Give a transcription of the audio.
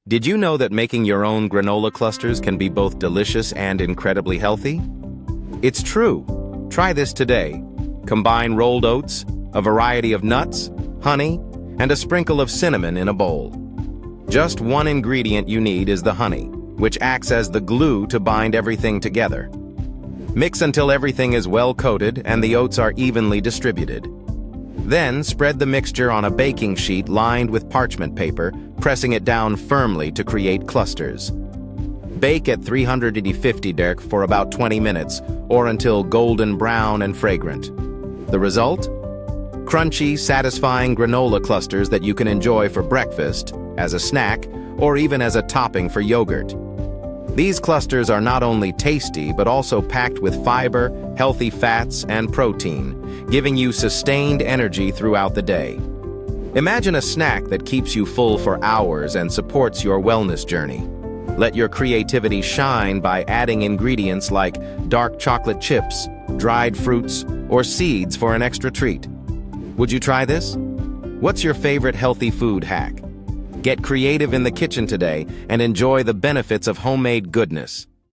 Did you know that making your own granola clusters can be both delicious and incredibly healthy? It's true. Try this today. Combine rolled oats, a variety of nuts, honey, and a sprinkle of cinnamon in a bowl. Just one ingredient you need is the honey, which acts as the glue to bind everything together. Mix until everything is well coated and the oats are evenly distributed. Then spread the mixture on a baking sheet lined with parchment paper, pressing it down firmly to create clusters. Bake at 350 degrees for about 20 minutes or until golden brown and fragrant. The result? Crunchy, satisfying granola clusters that you can enjoy for breakfast, as a snack, or even as a topping for yogurt. These clusters are not only tasty but also packed with fiber, healthy fats, and protein, giving you sustained energy throughout the day. Imagine a snack that keeps you full for hours and supports your wellness journey. Let your creativity shine by adding ingredients like dark chocolate chips, dried fruits, or seeds for an extra treat. Would you try this? What's your favorite healthy food hack? Get creative in the kitchen today and enjoy the benefits of homemade goodness.